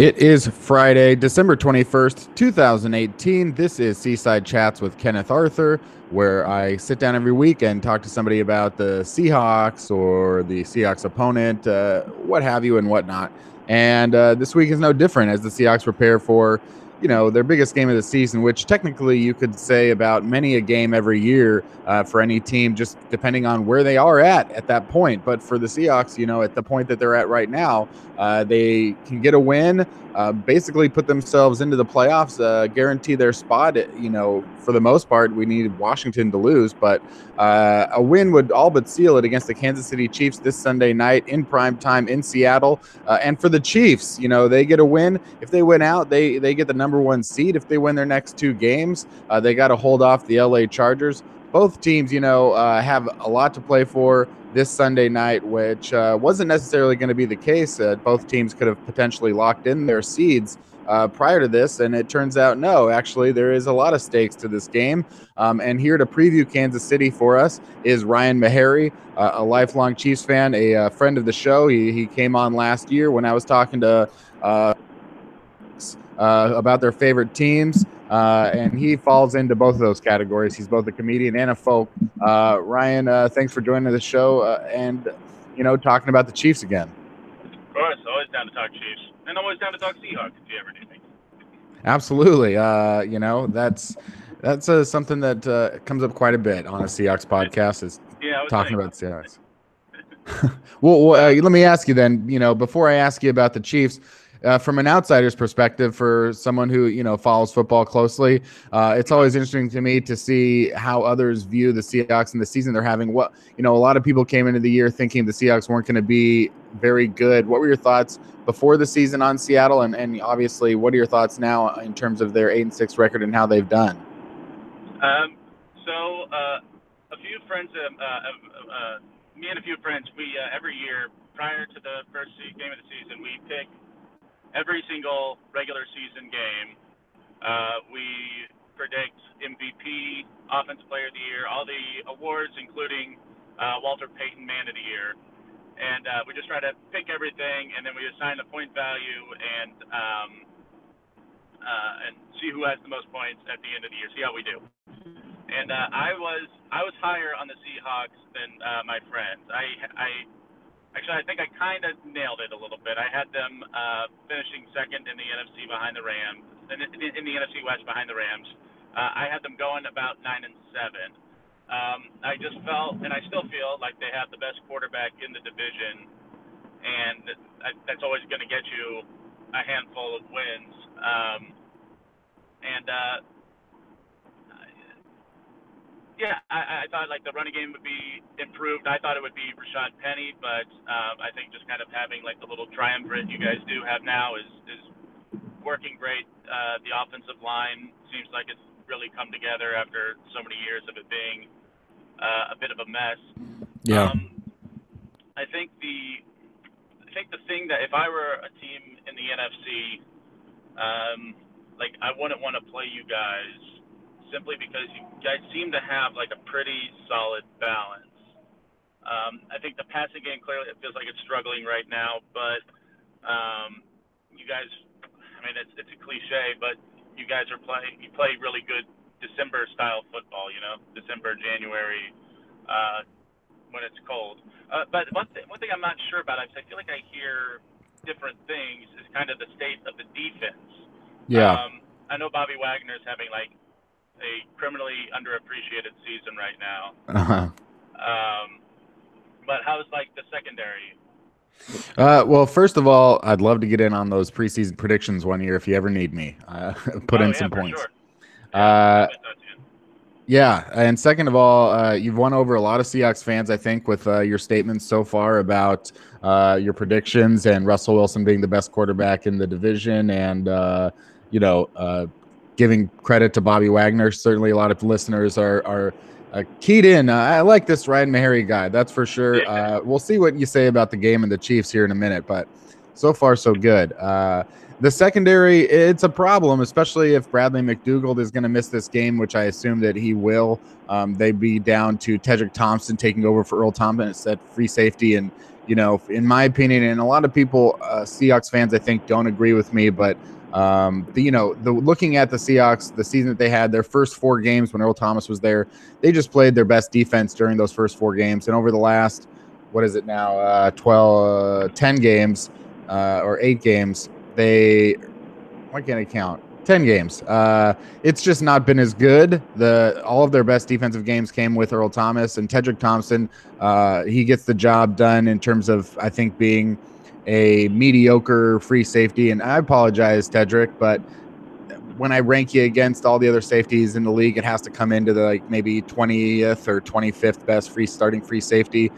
It is Friday, December 21st, 2018. This is Seaside Chats with Kenneth Arthur, where I sit down every week and talk to somebody about the Seahawks or the Seahawks opponent, what have you and whatnot. And this week is no different as the Seahawks prepare for, their biggest game of the season, which technically you could say about many a game every year for any team, just depending on where they are at that point. But for the Seahawks, at the point that they're at right now, they can get a win, basically put themselves into the playoffs, guarantee their spot. For the most part, we need Washington to lose, but a win would all but seal it against the Kansas City Chiefs this Sunday night in prime time in Seattle. And for the Chiefs, they get a win. If they win out, they get the number one seed. If they win their next two games, they got to hold off the LA Chargers. Both teams, have a lot to play for this Sunday night, which wasn't necessarily going to be the case. Both teams could have potentially locked in their seeds prior to this, and it turns out no, actually there is a lot of stakes to this game. And here to preview Kansas City for us is Ryan Meharry, a lifelong Chiefs fan, a friend of the show. He came on last year when I was talking to about their favorite teams, and he falls into both of those categories. He's both a comedian and a folk. Ryan, thanks for joining the show and talking about the Chiefs again. Of course, always down to talk Chiefs, and always down to talk Seahawks if you ever need me. Absolutely. That's something that comes up quite a bit on a Seahawks podcast, is talking about the Seahawks. Well, let me ask you then, before I ask you about the Chiefs, from an outsider's perspective, for someone who, follows football closely, it's always interesting to me to see how others view the Seahawks and the season they're having. A lot of people came into the year thinking the Seahawks weren't going to be very good. What were your thoughts before the season on Seattle? And obviously, what are your thoughts now in terms of their 8-6 record and how they've done? A few friends, me and a few friends, we every year prior to the first game of the season, we pick every single regular season game. We predict MVP, Offensive Player of the Year, all the awards, including Walter Payton Man of the Year. And we just try to pick everything, and then we assign a point value and see who has the most points at the end of the year, see how we do. And I was higher on the Seahawks than my friends. Actually, I think I kind of nailed it a little bit. I had them finishing second in the NFC behind the Rams, in the NFC West behind the Rams. I had them going about 9-7. I just felt, and I still feel, like they have the best quarterback in the division, and that's always going to get you a handful of wins. I thought like the running game would be improved. I thought it would be Rashad Penny, but I think just kind of having like the little triumvirate you guys do have now is working great. The offensive line seems like it's really come together after so many years of it being a bit of a mess. Yeah. I think the thing that if I were a team in the NFC, I wouldn't want to play you guys simply because you guys seem to have like a pretty solid balance. I think the passing game clearly it feels like it's struggling right now, but you guys, I mean it's a cliche, but you guys you play really good December style football, December, January, when it's cold. But one thing I'm not sure about, I feel like I hear different things, is kind of the state of the defense. Yeah. I know Bobby Wagner's having like a criminally underappreciated season right now. But how's like the secondary? Well, first of all, I'd love to get in on those preseason predictions one year if you ever need me. Put in some points. Sure. Yeah, and second of all, you've won over a lot of Seahawks fans, I think, with your statements so far about your predictions and Russell Wilson being the best quarterback in the division, and giving credit to Bobby Wagner. Certainly, a lot of listeners are keyed in. I like this Ryan Meharry guy, that's for sure. We'll see what you say about the game and the Chiefs here in a minute, but so far so good. The secondary, it's a problem, especially if Bradley McDougald is going to miss this game, which I assume that he will. They'd be down to Tedrick Thompson taking over for Earl Thompson at free safety, and in my opinion, and a lot of people, Seahawks fans, I think, don't agree with me, but looking at the Seahawks, the season that they had, their first 4 games when Earl Thomas was there, they just played their best defense during those first 4 games. And over the last, what is it now, 10 games or 8 games, why can't I count? 10 games. It's just not been as good. All of their best defensive games came with Earl Thomas and Tedrick Thompson. He gets the job done in terms of, I think, being a mediocre free safety. And I apologize, Tedrick, but when I rank you against all the other safeties in the league, it has to come into the maybe 20th or 25th best starting free safety.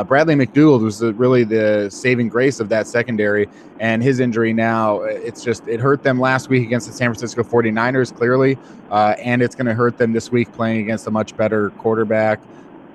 Bradley McDougald was really the saving grace of that secondary, and his injury now, it hurt them last week against the San Francisco 49ers, clearly, and it's going to hurt them this week playing against a much better quarterback.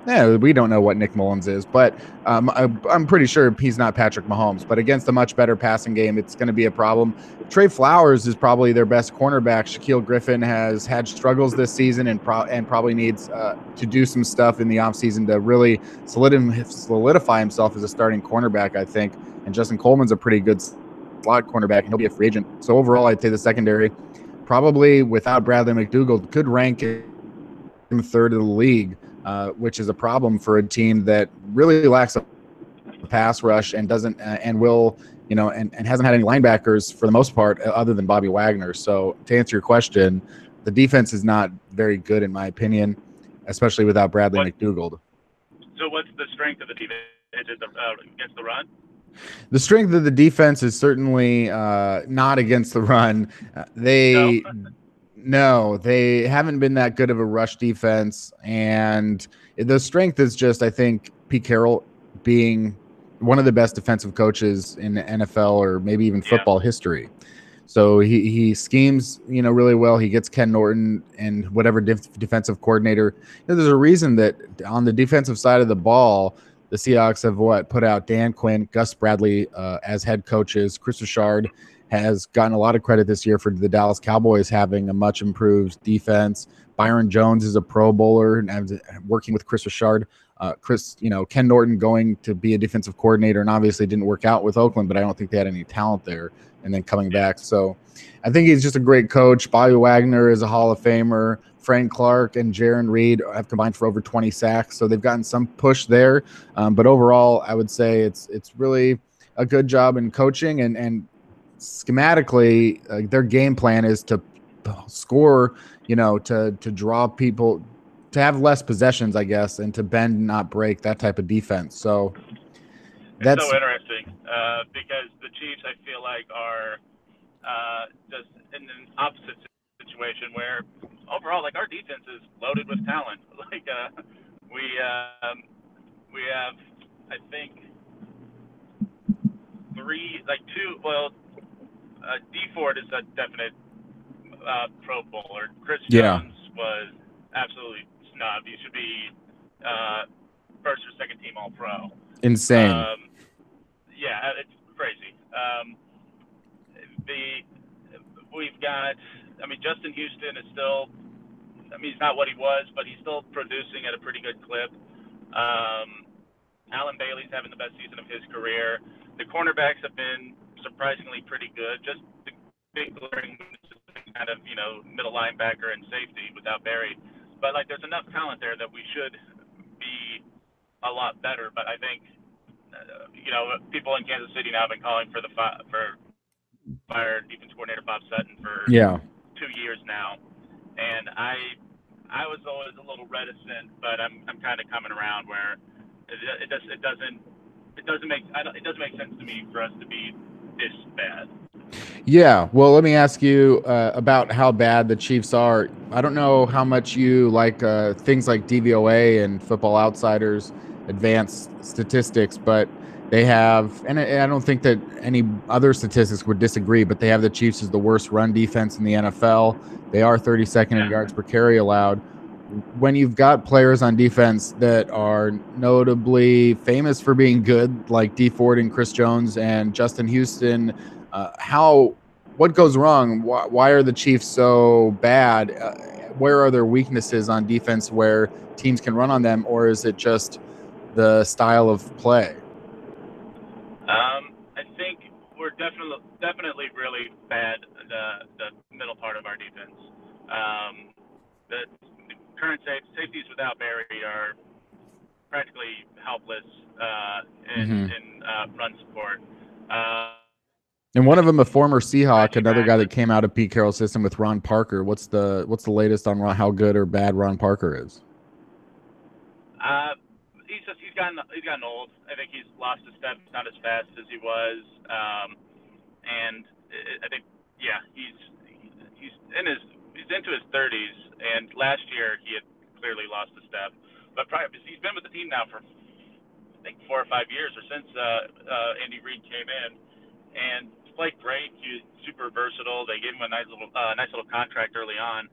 Yeah, we don't know what Nick Mullins is, but I'm pretty sure he's not Patrick Mahomes. But against a much better passing game, it's going to be a problem. Trey Flowers is probably their best cornerback. Shaquille Griffin has had struggles this season and probably needs to do some stuff in the offseason to really solidify himself as a starting cornerback, I think. And Justin Coleman's a pretty good slot cornerback, and he'll be a free agent. So overall, I'd say the secondary, probably without Bradley McDougald, could rank in third of the league. Which is a problem for a team that really lacks a pass rush and doesn't and will, and hasn't had any linebackers for the most part other than Bobby Wagner. So to answer your question, the defense is not very good in my opinion, especially without Bradley McDougald. So what's the strength of the defense? Is it against the run? The strength of the defense is certainly not against the run. No, they haven't been that good of a rush defense, and the strength is just, I think, Pete Carroll being one of the best defensive coaches in the NFL or maybe even football history. So he schemes, really well. He gets Ken Norton and whatever defensive coordinator. There's a reason that on the defensive side of the ball, the Seahawks have put out Dan Quinn, Gus Bradley as head coaches. Chris Richard has gotten a lot of credit this year for the Dallas Cowboys having a much improved defense. Byron Jones is a Pro Bowler and working with Chris Richard. Ken Norton going to be a defensive coordinator and obviously didn't work out with Oakland, but I don't think they had any talent there and then coming back. So I think he's just a great coach. Bobby Wagner is a Hall of Famer. Frank Clark and Jaron Reed have combined for over 20 sacks. So they've gotten some push there. But overall, I would say it's really a good job in coaching and schematically, their game plan is to score, to draw people, to have less possessions, I guess, and to bend, not break, that type of defense. So that's so interesting because the Chiefs, I feel like, are just in an opposite situation where overall, our defense is loaded with talent. We have, I think, D Ford is a definite Pro Bowler. Chris Jones was absolutely snubbed. He should be first or second team All Pro. Insane. It's crazy. We've got. Justin Houston is still. He's not what he was, but he's still producing at a pretty good clip. Alan Bailey's having the best season of his career. The cornerbacks have been surprisingly pretty good. Just the big glaring kind of, middle linebacker and safety without Barry. But, there's enough talent there that we should be a lot better. But I think, people in Kansas City now have been calling for fire defense coordinator Bob Sutton for 2 years now. And I was always a little reticent, but I'm kind of coming around where it doesn't make sense to me for us to be this bad. Yeah, well, let me ask you about how bad the Chiefs are. I don't know how much you like things like DVOA and Football Outsiders advanced statistics, but they have, and I don't think that any other statistics would disagree, but they have the Chiefs as the worst run defense in the NFL. They are 32nd in yards per carry allowed. When you've got players on defense that are notably famous for being good, like D Ford and Chris Jones and Justin Houston, what goes wrong? Why are the Chiefs so bad? Where are their weaknesses on defense where teams can run on them, or is it just the style of play? I think we're definitely really bad the middle part of our defense. The current safeties without Barry are practically helpless Hmm. in run support. Uh, And one of them, a former Seahawk, Reggie another guy that Ragland. came out of Pete Carroll's system with Ron Parker. What's the latest on how good or bad Ron Parker is? Uh, he's gotten old. I think he's lost his step. He's not as fast as he was. And I think he's into his 30s. And last year he had clearly lost a step. But he's been with the team now for I think 4 or 5 years, or since Andy Reid came in. And played great. He was super versatile. They gave him a nice little contract early on,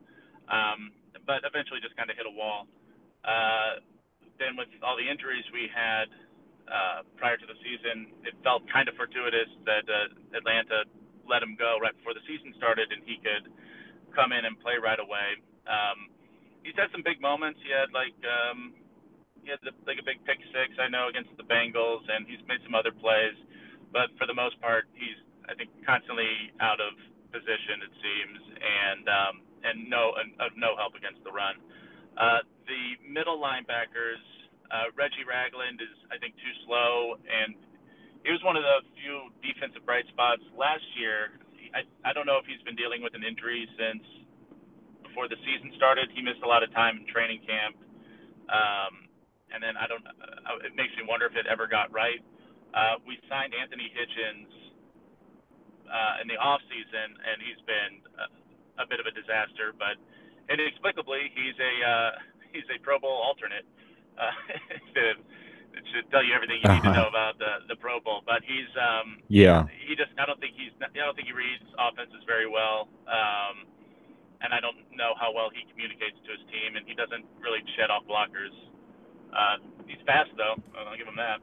but eventually just kind of hit a wall. Then with all the injuries we had prior to the season, it felt kind of fortuitous that Atlanta let him go right before the season started, and he could come in and play right away. He's had some big moments. He had a big pick six, I know, against the Bengals, and he's made some other plays. But for the most part, he's, I think, constantly out of position, it seems, and no help against the run. The middle linebackers, Reggie Ragland is, I think, too slow, and he was one of the few defensive bright spots last year. I don't know if he's been dealing with an injury since before the season started. He missed a lot of time in training camp. And then it makes me wonder if it ever got right. We signed Anthony Hitchens in the off season, and he's been a bit of a disaster. But inexplicably, he's a Pro Bowl alternate. It should tell you everything you need to know about the Pro Bowl. But Yeah. I don't think he reads offenses very well. And I don't know how well he communicates to his team, and he doesn't really shed off blockers. He's fast, though. I'll give him that.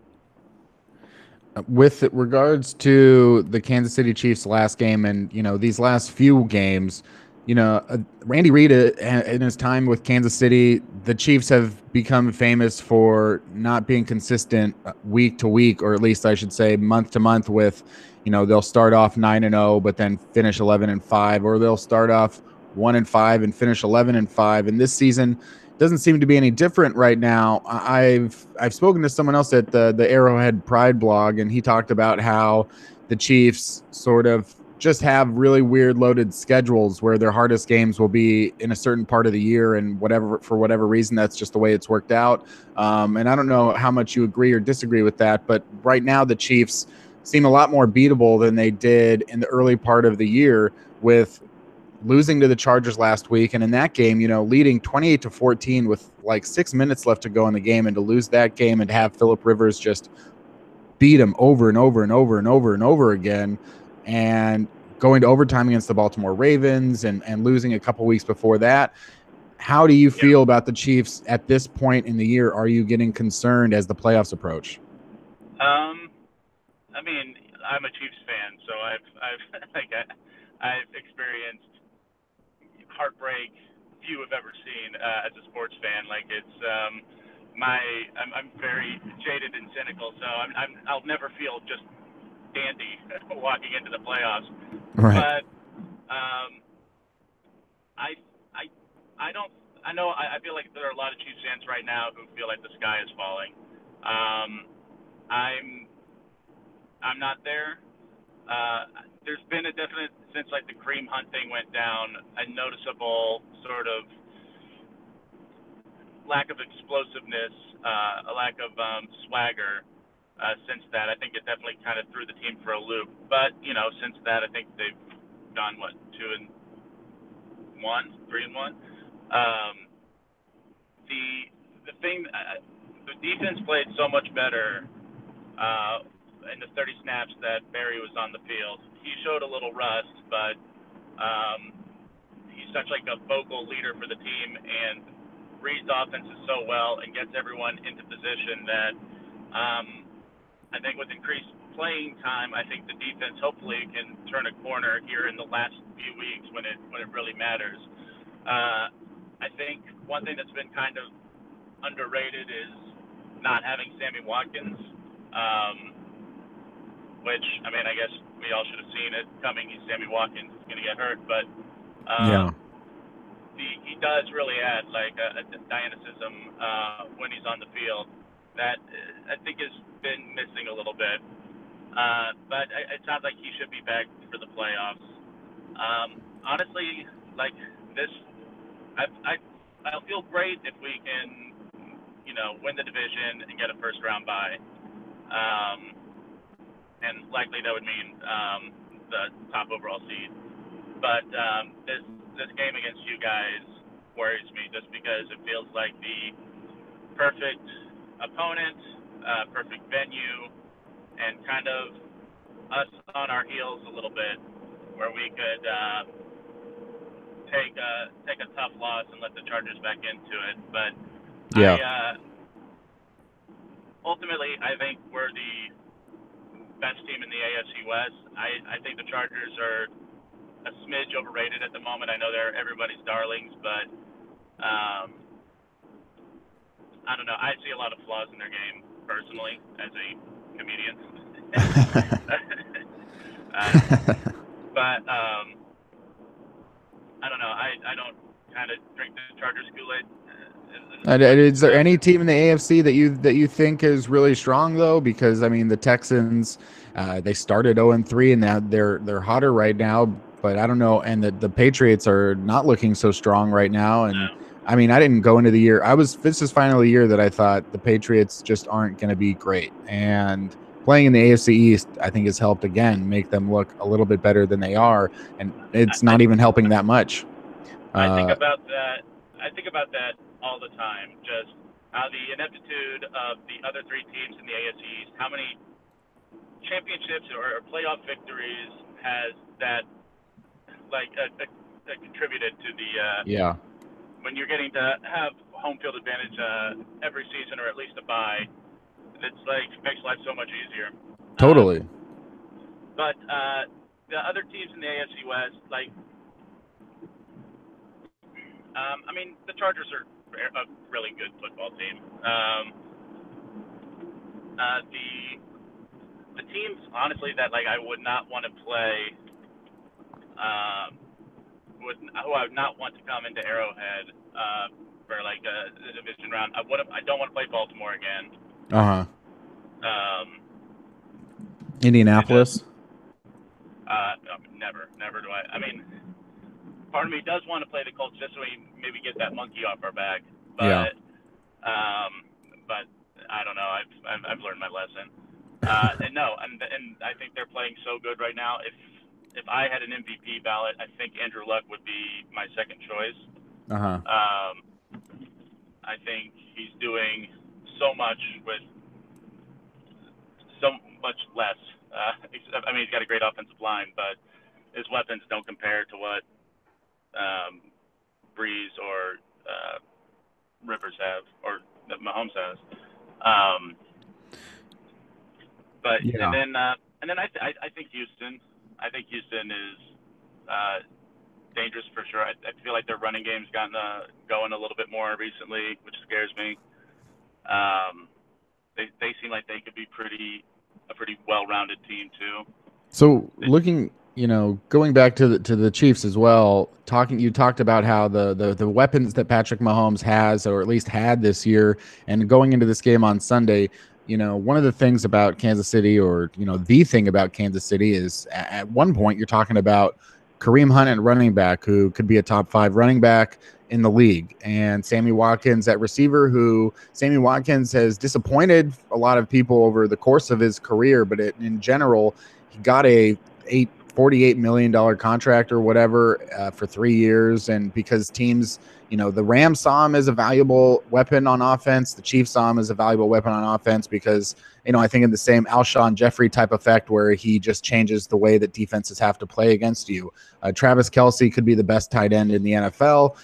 With regards to the Kansas City Chiefs last game and these last few games, Randy Reid in his time with Kansas City, the Chiefs have become famous for not being consistent week to week, or at least I should say month to month. With they'll start off 9-0, but then finish 11-5, or they'll start off 1-5 and finish 11-5. And this season doesn't seem to be any different right now. I've spoken to someone else at the Arrowhead Pride blog, and he talked about how the Chiefs sort of just have really weird loaded schedules where their hardest games will be in a certain part of the year, and for whatever reason, that's just the way it's worked out. And I don't know how much you agree or disagree with that, but right now the Chiefs seem a lot more beatable than they did in the early part of the year, with losing to the Chargers last week, and in that game, leading 28-14 with like 6 minutes left to go in the game, and to lose that game and have Phillip Rivers just beat him over and over and over and over and over again, and going to overtime against the Baltimore Ravens and losing a couple weeks before that. How do you feel about the Chiefs at this point in the year? Are you getting concerned as the playoffs approach? I mean, I'm a Chiefs fan, so I've experienced heartbreak few have ever seen as a sports fan. Like I'm very jaded and cynical, so I'll never feel just dandy walking into the playoffs. Right. But I I I don't I know I feel like there are a lot of Chiefs fans right now who feel like the sky is falling. I'm not there. There's been a definite, since like the Kareem Hunt thing went down, a noticeable sort of lack of explosiveness, a lack of swagger. Since that, I think it definitely kind of threw the team for a loop. But since that, I think they've gone 2-1, 3-1. The defense played so much better in the 30 snaps that Barry was on the field. He showed a little rust, but he's such like a vocal leader for the team and reads offenses so well and gets everyone into position that I think with increased playing time, I think the defense hopefully can turn a corner here in the last few weeks when it really matters. I think one thing that's been kind of underrated is not having Sammy Watkins. which, I mean, I guess we all should have seen it coming. Sammy Watkins is going to get hurt, but Yeah. he does really add like a dynamicism when he's on the field that I think has been missing a little bit. But it sounds like he should be back for the playoffs. Honestly, like this, I'll feel great if we can, win the division and get a first round bye. And likely that would mean the top overall seed. But this game against you guys worries me just because it feels like the perfect opponent, perfect venue, and kind of us on our heels a little bit, where we could take a tough loss and let the Chargers back into it. But Yeah. Ultimately, I think we're the best team in the AFC West. I think the Chargers are a smidge overrated at the moment. I know they're everybody's darlings, but I don't know. I see a lot of flaws in their game personally as a comedian. But I don't know. I don't kind of drink the Chargers Kool-Aid. Is there any team in the AFC that you think is really strong though? Because I mean, the Texans, they started 0-3 and now they're hotter right now. But I don't know, and the Patriots are not looking so strong right now. And I mean, I didn't go into the year. This is finally a year that I thought the Patriots just aren't going to be great. And playing in the AFC East, I think, has helped again make them look a little bit better than they are. And it's not even helping that much. I think about that. I think about that all the time. Just how the ineptitude of the other three teams in the AFC East, how many championships or playoff victories has that contributed to the when you're getting to have home field advantage every season or at least a bye. It's like makes life so much easier. Totally. But the other teams in the AFC West, I mean, the Chargers are a really good football team. The teams, honestly, that I would not want to play, who I would not want to come into Arrowhead for a division round. I don't want to play Baltimore again. Indianapolis. Never do I. I mean, part of me does want to play the Colts just so we maybe get that monkey off our back. But but I don't know. I've learned my lesson. And I think they're playing so good right now. If I had an MVP ballot, I think Andrew Luck would be my second choice. I think he's doing so much with so much less. I mean, he's got a great offensive line, but his weapons don't compare to what Breeze or Rivers have, or that Mahomes has. And then I think Houston. I think Houston is dangerous for sure. I feel like their running game's gotten going a little bit more recently, which scares me. They seem like they could be a pretty well-rounded team too. So looking, going back to the Chiefs as well, you talked about how the weapons that Patrick Mahomes has, or at least had this year, and going into this game on Sunday, one of the things about Kansas City, or the thing about Kansas City, is at one point you're talking about Kareem Hunt at running back, who could be a top 5 running back in the league, and Sammy Watkins at receiver, who Sammy Watkins has disappointed a lot of people over the course of his career, but in general, he got a $48 million contract or whatever for 3 years, and because teams, the Rams saw him as a valuable weapon on offense, the Chiefs saw him as a valuable weapon on offense because, I think in the same Alshon Jeffrey type effect where he just changes the way that defenses have to play against you. Travis Kelce could be the best tight end in the NFL.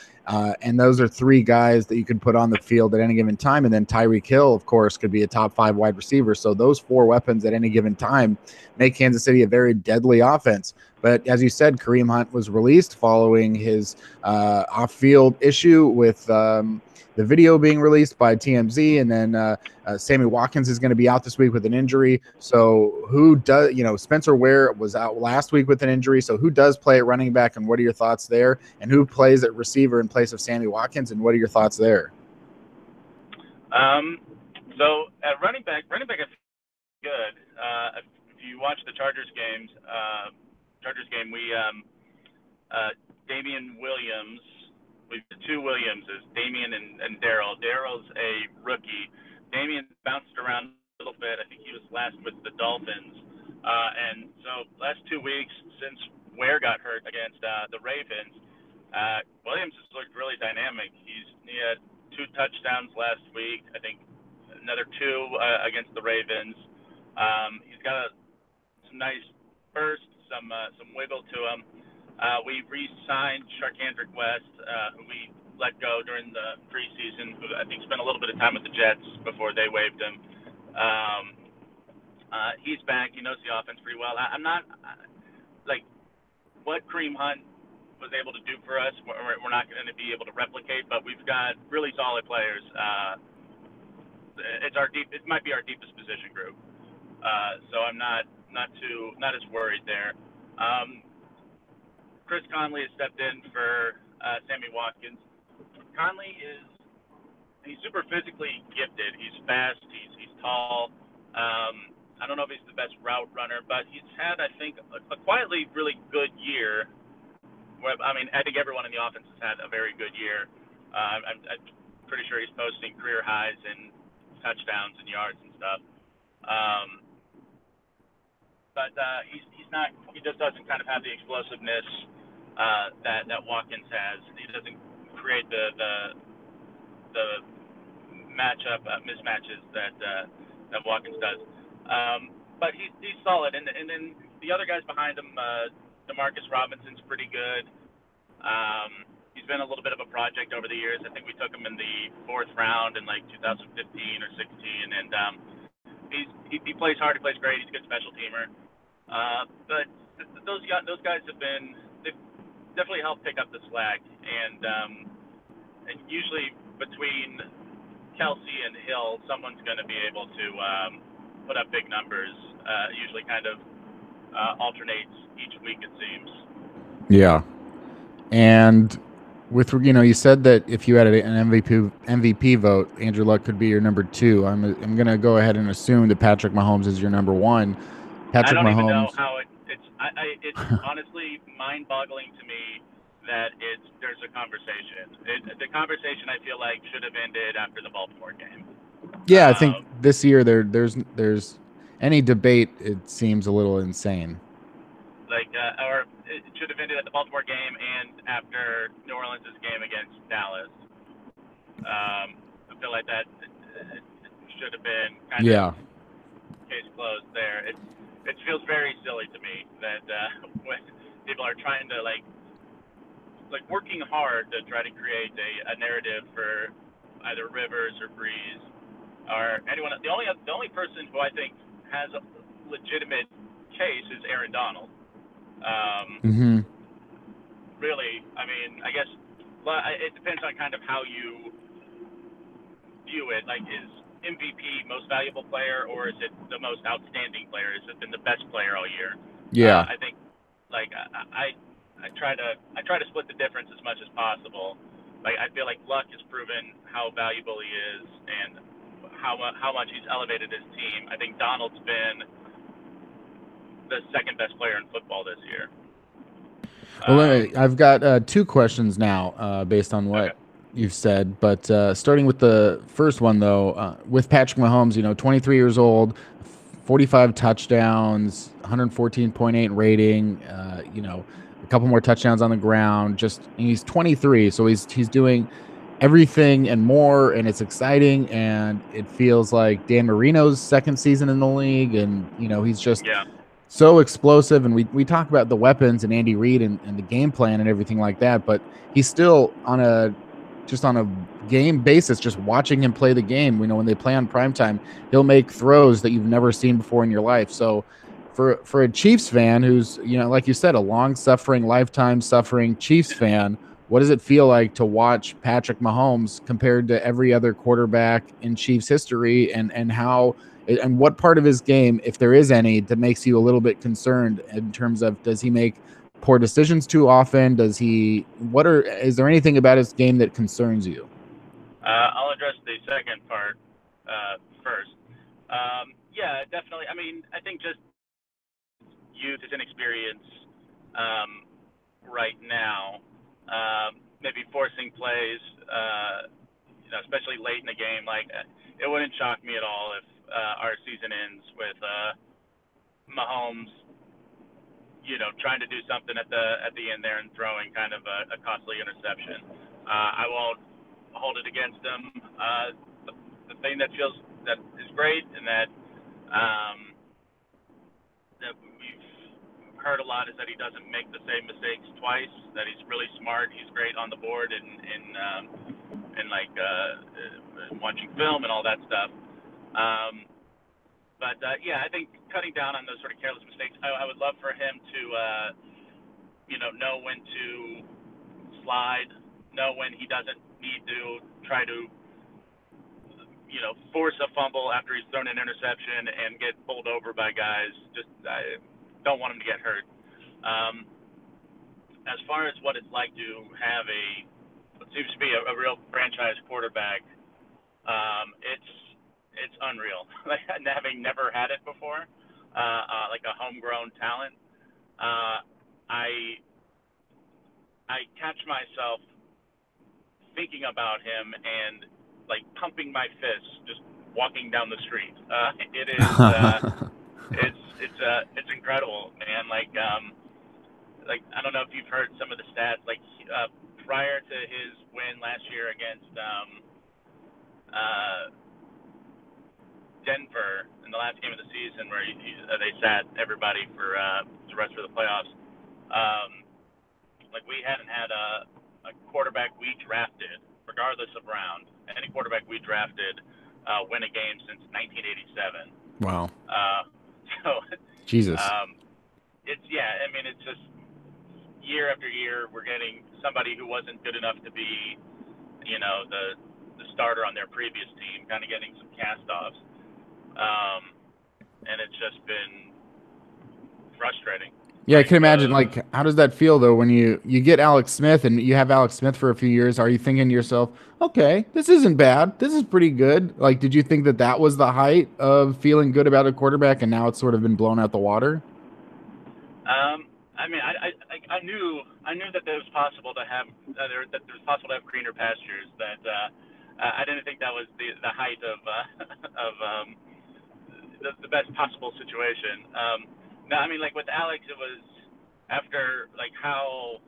And those are 3 guys that you could put on the field at any given time. And then Tyreek Hill, of course, could be a top 5 wide receiver. So those 4 weapons at any given time make Kansas City a very deadly offense. But as you said, Kareem Hunt was released following his off-field issue with the video being released by TMZ, and then Sammy Watkins is going to be out this week with an injury. So who does, Spencer Ware was out last week with an injury. So who does play at running back, and what are your thoughts there? And who plays at receiver in place of Sammy Watkins, and what are your thoughts there? So at running back is good. If you watch the Chargers game, we Damian Williams. We've got two Williamses, Damian and Daryl. Daryl's a rookie. Damian bounced around a little bit. I think he was last with the Dolphins. And so last 2 weeks since Ware got hurt against the Ravens, Williams has looked really dynamic. He had 2 touchdowns last week. I think another 2 against the Ravens. He's got some nice burst, some wiggle to him. We re-signed Sharkhandrick West, who we let go during the preseason, who I think spent a little bit of time with the Jets before they waived him. He's back. He knows the offense pretty well. I'm not like what Kareem Hunt was able to do for us. We're not going to be able to replicate, but we've got really solid players. It might be our deepest position group. So I'm not as worried there. Chris Conley has stepped in for Sammy Watkins. Conley he's super physically gifted. He's fast. He's tall. I don't know if he's the best route runner, but he's had, I think, a quietly really good year. I think everyone in the offense has had a very good year. I'm pretty sure he's posting career highs in touchdowns and yards and stuff. But he's not. He just doesn't kind of have the explosiveness that Watkins has. He doesn't create the matchup mismatches that Watkins does. But he's solid, and then the other guys behind him, Demarcus Robinson's pretty good. He's been a little bit of a project over the years. I think we took him in the 4th round in like 2015 or 16, and he plays hard. He plays great. He's a good special teamer. But those guys they've definitely helped pick up the slack, and usually between Kelsey and Hill, someone's going to be able to put up big numbers. Usually kind of alternates each week, it seems. Yeah. And with, you said that if you had an MVP vote, Andrew Luck could be your number 2. I'm going to go ahead and assume that Patrick Mahomes is your number 1. I don't even know how it's honestly mind-boggling to me that there's a conversation. The conversation, I feel like, should have ended after the Baltimore game. Yeah, I think this year there's any debate. It seems a little insane. Or it should have ended at the Baltimore game and after New Orleans' game against Dallas. I feel like that it should have been kind of case closed there. It feels very silly to me that when people are trying to like working hard to try to create a narrative for either Rivers or Breeze or anyone. The only person who I think has a legitimate case is Aaron Donald. Really, I guess it depends on kind of how you view it. Like, is MVP most valuable player, or is it the most outstanding player? Has it been the best player all year? Yeah. I think, I try to split the difference as much as possible. I feel like Luck has proven how valuable he is and how much he's elevated his team. I think Donald's been the second best player in football this year. Well, I've got 2 questions now based on what you've said. But starting with the first one, though, with Patrick Mahomes, 23 years old, 45 touchdowns, 114.8 rating, a couple more touchdowns on the ground. He's 23, so he's doing everything and more, and it's exciting, and it feels like Dan Marino's second season in the league, and he's just so explosive. And we talk about the weapons and Andy Reid and the game plan and everything like that, but he's still on a game basis, just watching him play the game. When they play on primetime, he'll make throws that you've never seen before in your life. So for a Chiefs fan who's, like you said, a long-suffering, lifetime-suffering Chiefs fan, what does it feel like to watch Patrick Mahomes compared to every other quarterback in Chiefs history, and what part of his game, if there is any, that makes you a little bit concerned in terms of, does he make poor decisions too often? Is there anything about his game that concerns you? I'll address the second part first. Yeah, definitely. I mean, I think just youth, his inexperience right now, maybe forcing plays, especially late in the game. Like, it wouldn't shock me at all if our season ends with Mahomes, trying to do something at the end there and throwing kind of a costly interception. I won't hold it against him. The thing that is great, and that we've heard a lot, is that he doesn't make the same mistakes twice. That he's really smart. He's great on the board and watching film and all that stuff. Yeah, I think cutting down on those sort of careless mistakes. I would love for him to, know when to slide, know when he doesn't need to try to, force a fumble after he's thrown an interception and get pulled over by guys. I don't want him to get hurt. As far as what it's like to have what seems to be a real franchise quarterback, it's unreal. Like, having never had it before, like a homegrown talent, I catch myself thinking about him and like pumping my fists just walking down the street. It is it's incredible, man. Like I don't know if you've heard some of the stats. Like prior to his win last year against Denver in the last game of the season, where they sat everybody for the rest of the playoffs. Like, we hadn't had a quarterback we drafted, regardless of round, any quarterback we drafted win a game since 1987. Wow. So Jesus. It's just year after year we're getting somebody who wasn't good enough to be, the starter on their previous team, kind of getting some cast-offs. And it's just been frustrating. Yeah, I can imagine. Like, how does that feel though when you get Alex Smith and you have Alex Smith for a few years? Are you thinking to yourself, okay, this isn't bad, this is pretty good? Like, did you think that was the height of feeling good about a quarterback, and now it's sort of been blown out the water? I knew that it was possible to have greener pastures. That I didn't think that was the height of the best possible situation. No, I mean, like with Alex, it was after like how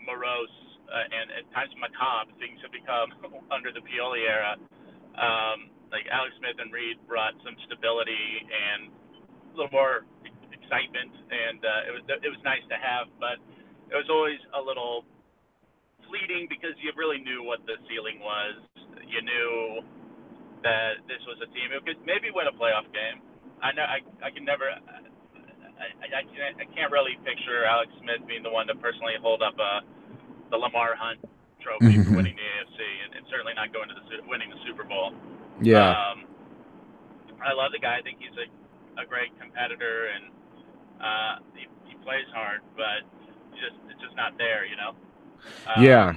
morose and at times macabre things have become under the Pioli era. Like Alex Smith and Reed brought some stability and a little more excitement, and it was nice to have, but it was always a little fleeting because you really knew what the ceiling was. You knew that this was a team who could maybe win a playoff game. I know I can't really picture Alex Smith being the one to personally hold up the Lamar Hunt trophy for winning the AFC, and certainly not going to winning the Super Bowl. Yeah. I love the guy. I think he's a great competitor, and he plays hard, but it's just not there, Yeah.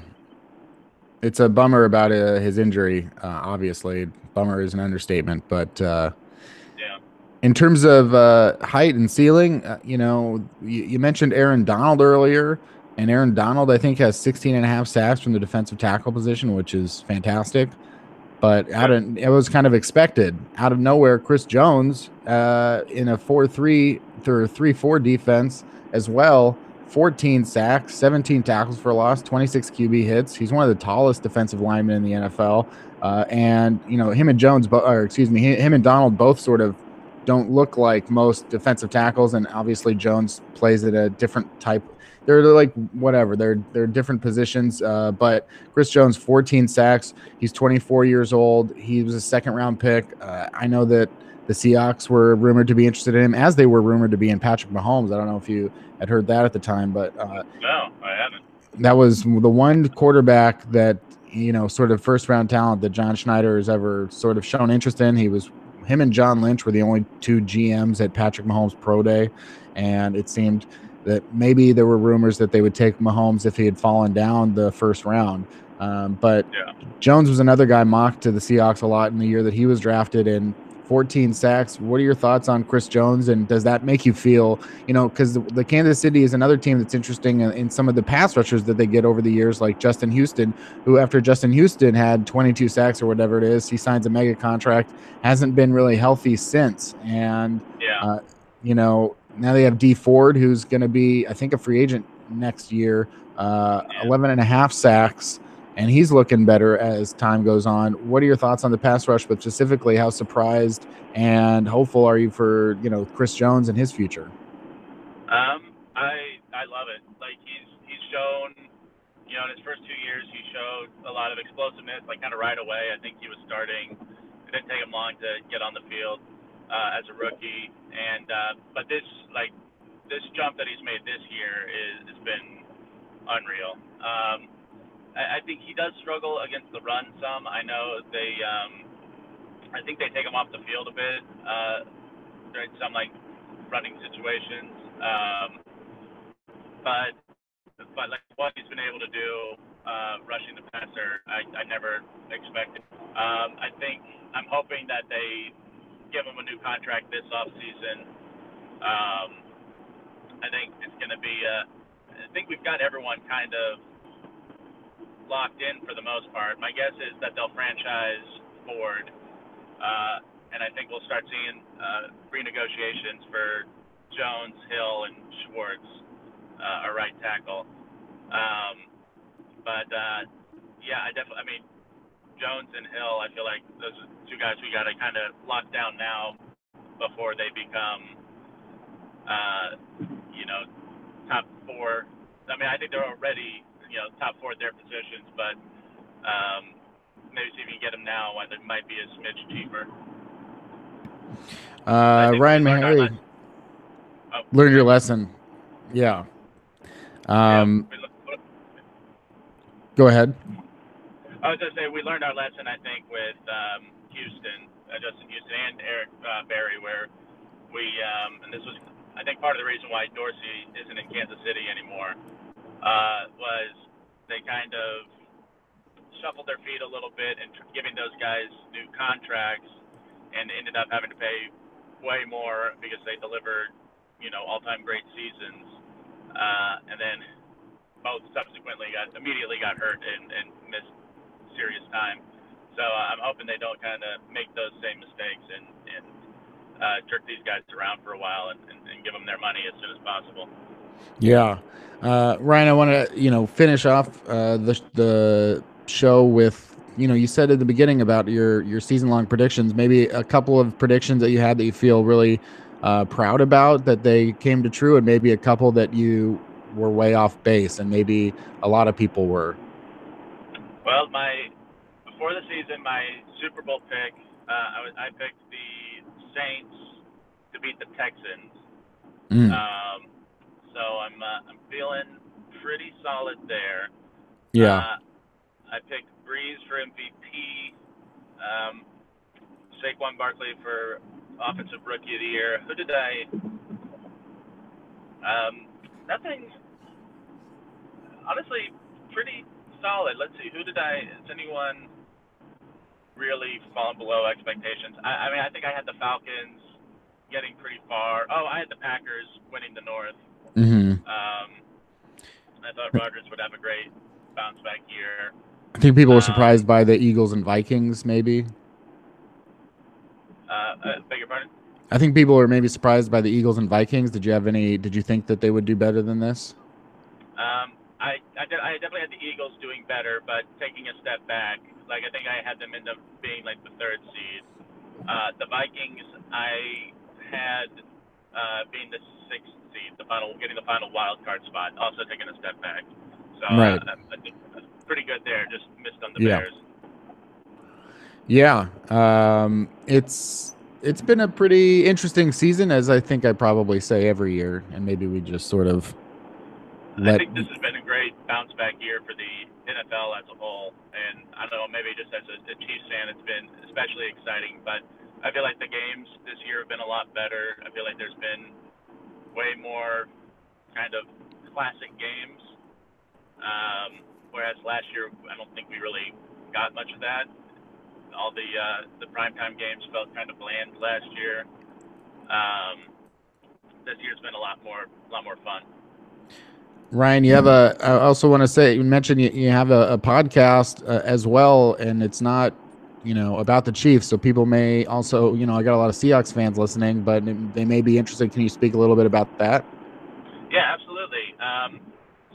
It's a bummer about his injury. Obviously, bummer is an understatement, but yeah. In terms of height and ceiling, you mentioned Aaron Donald earlier, and Aaron Donald, I think, has 16.5 sacks from the defensive tackle position, which is fantastic. But it was kind of expected. Out of nowhere, Chris Jones, in a 4-3 or 3-4 defense as well, 14 sacks, 17 tackles for loss, 26 QB hits. He's one of the tallest defensive linemen in the NFL. And him and him and Donald both sort of don't look like most defensive tackles, and obviously Jones plays at a different type. They're like whatever. They're different positions. But Chris Jones, 14 sacks. He's 24 years old. He was a second-round pick. I know that the Seahawks were rumored to be interested in him, as they were rumored to be in Patrick Mahomes. I don't know if you had heard that at the time, but no, I haven't. that was the one quarterback that, sort of first round talent that John Schneider has ever sort of shown interest in. Him and John Lynch were the only two GMs at Patrick Mahomes' pro day, and it seemed that maybe there were rumors that they would take Mahomes if he had fallen down the first round. But Yeah. Jones was another guy mocked to the Seahawks a lot in the year that he was drafted, and 14 sacks. What are your thoughts on Chris Jones, and does that make you feel, because the Kansas City is another team that's interesting in some of the pass rushers that they get over the years, like Justin Houston, who after Justin Houston had 22 sacks or whatever it is, he signs a mega contract, hasn't been really healthy since. And, now they have D Ford, who's going to be, I think, a free agent next year, 11 and a half sacks. And he's looking better as time goes on. What are your thoughts on the pass rush, but specifically how surprised and hopeful are you for, Chris Jones and his future? I love it. Like he's shown, in his first 2 years, he showed a lot of explosiveness, like kind of right away. I think he was starting. It didn't take him long to get on the field as a rookie. And but this jump that he's made this year has been unreal. I think he does struggle against the run some. I know I think they take him off the field a bit during some running situations. But like what he's been able to do rushing the passer, I never expected. I'm hoping that they give him a new contract this offseason. I think it's going to be. I think we've got everyone kind of locked in for the most part. My guess is that they'll franchise Ford, and I think we'll start seeing renegotiations for Jones, Hill, and Schwartz, a right tackle. I mean, Jones and Hill, I feel like those are two guys we got to kind of lock down now before they become, top four. I mean, I think they're already top four at their positions, but maybe see if you can get them now when it might be a smidge cheaper. Ryan Meharry learned your lesson. Yeah. Go ahead. I was going to say we learned our lesson, I think, with Justin Houston and Eric Berry, where we and this was, I think, part of the reason why Dorsey isn't in Kansas City anymore. Was they kind of shuffled their feet a little bit and giving those guys new contracts, and ended up having to pay way more because they delivered, all-time great seasons, and then both subsequently immediately got hurt and missed serious time. So I'm hoping they don't kind of make those same mistakes and jerk these guys around for a while and give them their money as soon as possible. Yeah. Ryan, I want to, finish off the show with, you said at the beginning about your season-long predictions, maybe a couple of predictions that you had that you feel really proud about that they came to true, and maybe a couple that you were way off base and maybe a lot of people were. Well, before the season, my Super Bowl pick, I picked the Saints to beat the Texans. So I'm feeling pretty solid there. Yeah. I picked Breeze for MVP, Saquon Barkley for Offensive Rookie of the Year. Who did I? Nothing. Honestly, pretty solid. Let's see. Has anyone really fallen below expectations? I mean, I think I had the Falcons getting pretty far. Oh, I had the Packers winning the North. Mm-hmm. I thought Rodgers would have a great bounce back year. I think people were surprised by the Eagles and Vikings, maybe. Beg your pardon? I think people were maybe surprised by the Eagles and Vikings. Did you think that they would do better than this? I definitely had the Eagles doing better, but taking a step back. I think I had them end up being the third seed. The Vikings, I had being the sixth seed, getting the final wild card spot, also taking a step back. So right. I think pretty good there. Just missed on the Bears. Yeah. It's it's been a pretty interesting season, as I think I probably say every year, and maybe we just sort of I think this has been a great bounce back year for the NFL as a whole, and I don't know, maybe just as a Chiefs fan, it's been especially exciting. But I feel like the games this year have been a lot better. I feel like there's been way more kind of classic games, whereas last year I don't think we really got much of that. All the primetime games felt kind of bland last year. This year's been a lot more fun. Ryan, I also want to say, you mentioned you have a podcast as well, and it's not, about the Chiefs. So people may also, I got a lot of Seahawks fans listening, but they may be interested. Can you speak a little bit about that? Yeah, absolutely.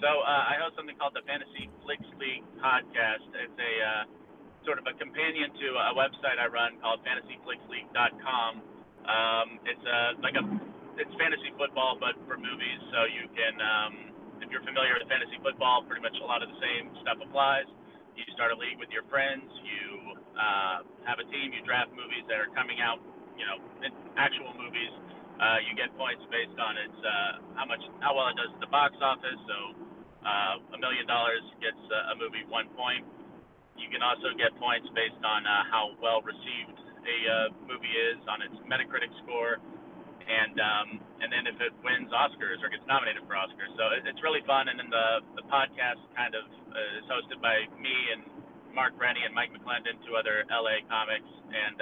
So I host something called the Fantasy Flix League podcast. It's a sort of a companion to a website I run called fantasyflixleague.com. It's fantasy football, but for movies. So you can, if you're familiar with fantasy football, pretty much a lot of the same stuff applies. You start a league with your friends. You have a team. You draft movies that are coming out, actual movies. You get points based on how well it does at the box office. So $1 million gets a movie 1 point. You can also get points based on how well received a movie is on its Metacritic score, and then if it wins Oscars or gets nominated for Oscars. So it's really fun. And then the podcast kind of is hosted by me and Mark Rennie and Mike McClendon, two other LA comics, and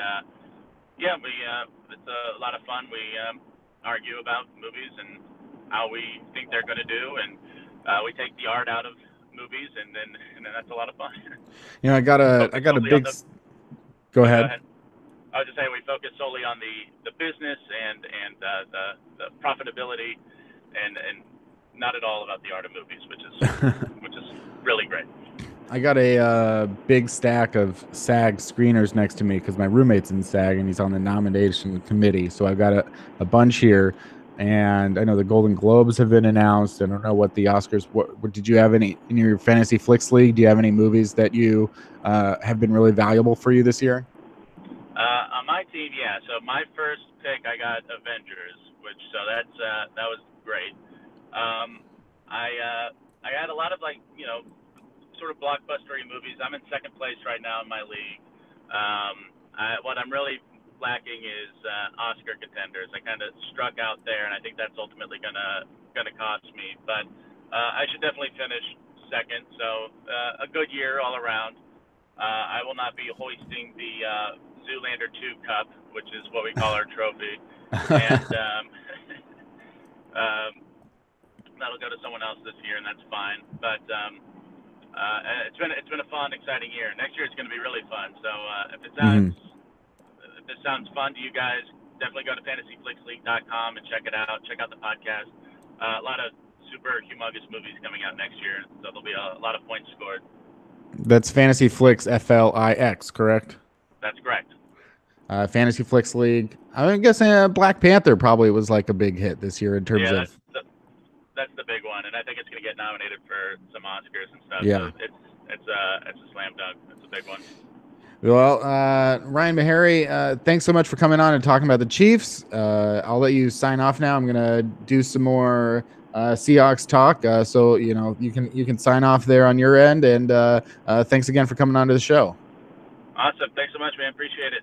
it's a lot of fun. We argue about movies and how we think they're going to do, and we take the art out of movies, and then that's a lot of fun. I got a big. Go ahead. I was just saying we focus solely on the business and the profitability, and not at all about the art of movies, which is really great. I got a big stack of SAG screeners next to me because my roommate's in SAG and he's on the nomination committee. So I've got a bunch here, and I know the Golden Globes have been announced. I don't know what the Oscars. What did you have any in your Fantasy Flix League? Do you have any movies that you have been really valuable for you this year? On my team, yeah. So my first pick, I got Avengers, that was great. I had a lot of sort of blockbustery movies. I'm in second place right now in my league. What I'm really lacking is Oscar contenders. I kind of struck out there, and I think that's ultimately gonna cost me. But I should definitely finish second. So a good year all around. I will not be hoisting the Zoolander 2 Cup, which is what we call our trophy, and that'll go to someone else this year, and that's fine. But it's been a fun, exciting year. Next year it's going to be really fun. So if this sounds fun to you guys, definitely go to fantasyflixleague.com and check it out. Check out the podcast. A lot of super humongous movies coming out next year, so there'll be a lot of points scored. That's Fantasy Flix, FLIX, correct? That's correct. Fantasy Flix League. I'm guessing Black Panther probably was like a big hit this year in terms of. That's the big one, and I think it's going to get nominated for some Oscars and stuff. Yeah, so it's a slam dunk. It's a big one. Well, Ryan Meharry, thanks so much for coming on and talking about the Chiefs. I'll let you sign off now. I'm gonna do some more Seahawks talk. So you can sign off there on your end, and thanks again for coming on to the show. Awesome. Thanks so much, man. Appreciate it.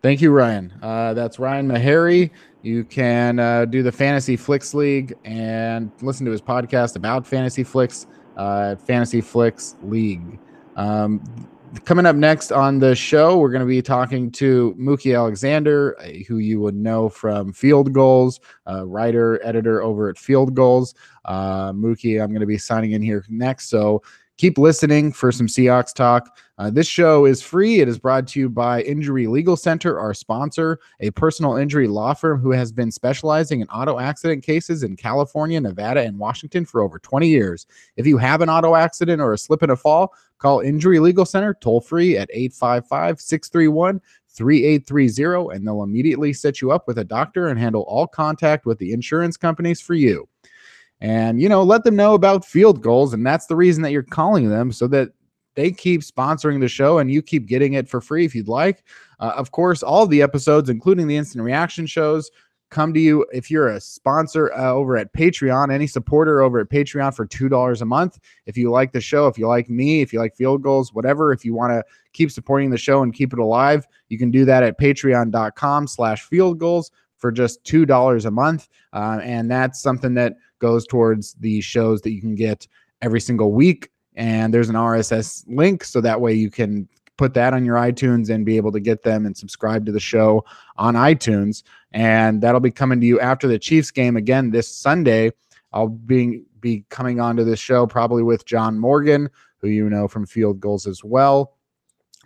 Thank you, Ryan. That's Ryan Meharry. You can do the Fantasy Flix League and listen to his podcast about Fantasy Flix, Fantasy Flix League. Coming up next on the show, we're going to be talking to Mookie Alexander, who you would know from Field Goals, writer, editor over at Field Goals. Mookie, I'm going to be signing in here next, so keep listening for some Seahawks talk. This show is free. It is brought to you by Injury Legal Center, our sponsor, a personal injury law firm who has been specializing in auto accident cases in California, Nevada, and Washington for over 20 years. If you have an auto accident or a slip and a fall, call Injury Legal Center toll free at 855-631-3830, and they'll immediately set you up with a doctor and handle all contact with the insurance companies for you. And, let them know about Field Goals, and that's the reason that you're calling them, so that they keep sponsoring the show, and you keep getting it for free if you'd like. Of course, all of the episodes, including the instant reaction shows, come to you if you're a sponsor over at Patreon, any supporter over at Patreon for $2 a month. If you like the show, if you like me, if you like field goals, whatever, if you want to keep supporting the show and keep it alive, you can do that at patreon.com/field goals for just $2 a month. And that's something that goes towards the shows that you can get every single week. And there's an RSS link, so that way you can put that on your iTunes and be able to get them and subscribe to the show on iTunes. And that'll be coming to you after the Chiefs game again this Sunday. I'll be coming onto this show probably with John Morgan, who you know from Field Goals as well.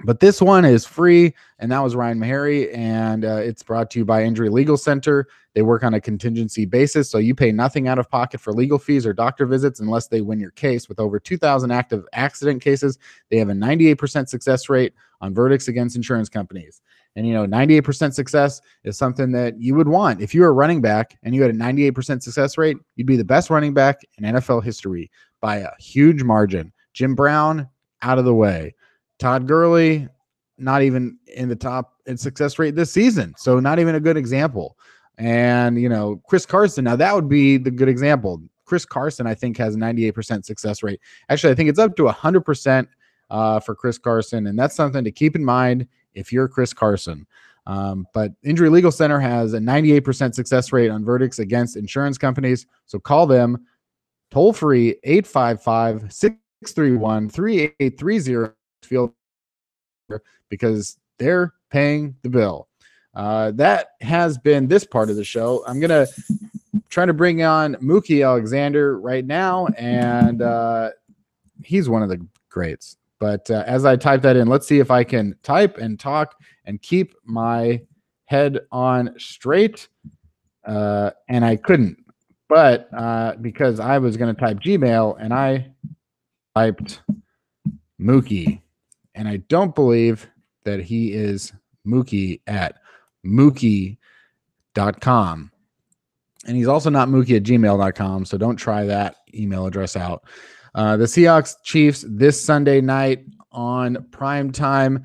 But this one is free, and that was Ryan Meharry, and it's brought to you by Injury Legal Center. They work on a contingency basis, so you pay nothing out of pocket for legal fees or doctor visits unless they win your case. With over 2,000 active accident cases, they have a 98% success rate on verdicts against insurance companies. And, 98% success is something that you would want. If you were a running back and you had a 98% success rate, you'd be the best running back in NFL history by a huge margin. Jim Brown, out of the way. Todd Gurley, not even in the top in success rate this season. So not even a good example. And, Chris Carson, now that would be the good example. Chris Carson, I think, has a 98% success rate. Actually, I think it's up to 100% for Chris Carson. And that's something to keep in mind if you're Chris Carson. But Injury Legal Center has a 98% success rate on verdicts against insurance companies. So call them toll free 855-631-3830 field, because they're paying the bill. That has been this part of the show. I'm going to try to bring on Mookie Alexander right now, and he's one of the greats. But as I type that in, let's see if I can type and talk and keep my head on straight. And I couldn't, but because I was going to type Gmail and I typed Mookie. And I don't believe that he is Mookie at Mookie.com. And he's also not Mookie at gmail.com, so don't try that email address out. The Seahawks Chiefs this Sunday night on prime time.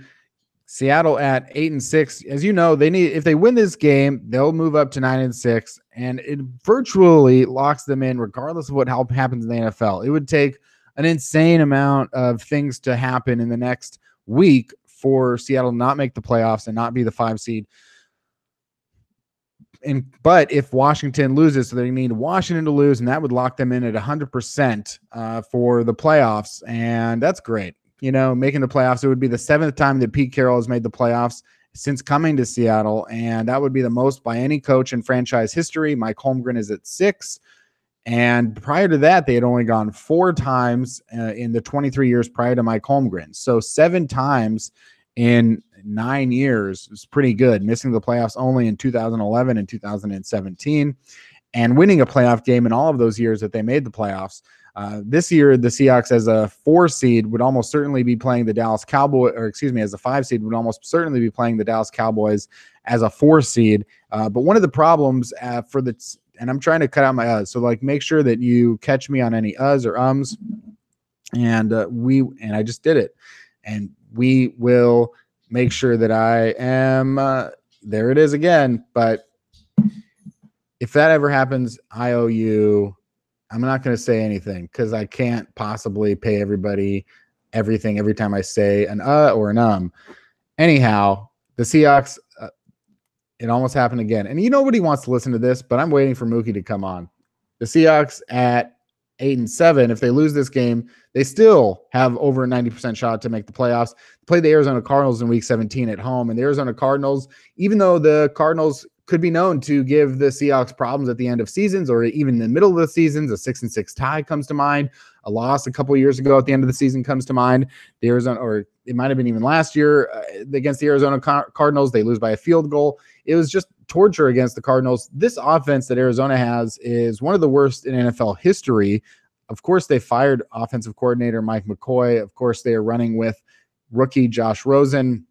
Seattle at 8-6. As you know, if they win this game, they'll move up to 9-6, and it virtually locks them in regardless of what happens in the NFL. It would take an insane amount of things to happen in the next week for Seattle to not make the playoffs and not be the 5 seed. But if Washington loses, so they need Washington to lose, and that would lock them in at 100% for the playoffs, and that's great. Making the playoffs, it would be the 7th time that Pete Carroll has made the playoffs since coming to Seattle, and that would be the most by any coach in franchise history. Mike Holmgren is at 6. And prior to that, they had only gone 4 times in the 23 years prior to Mike Holmgren. So 7 times in 9 years is pretty good, missing the playoffs only in 2011 and 2017, and winning a playoff game in all of those years that they made the playoffs. This year, the Seahawks as a 4 seed would almost certainly be playing the Dallas Cowboys, as a 5 seed would almost certainly be playing the Dallas Cowboys as a 4 seed. But one of the problems and I'm trying to cut out my uhs. So make sure that you catch me on any uhs or ums. And I just did it. And we will make sure that I am, there it is again. But if that ever happens, I owe you, I'm not going to say anything because I can't possibly pay everybody everything every time I say an or an Anyhow, the Seahawks, it almost happened again. And nobody wants to listen to this, but I'm waiting for Mookie to come on. The Seahawks at 8-7, if they lose this game, they still have over a 90% shot to make the playoffs. They played the Arizona Cardinals in week 17 at home, and the Arizona Cardinals, even though the Cardinals could be known to give the Seahawks problems at the end of seasons or even in the middle of the seasons, a 6-6 tie comes to mind. A loss a couple of years ago at the end of the season comes to mind. The Arizona, or it might have been even last year against the Arizona Cardinals, they lose by a field goal. It was just torture against the Cardinals. This offense that Arizona has is one of the worst in NFL history. Of course, they fired offensive coordinator Mike McCoy. Of course, they are running with rookie Josh Rosen.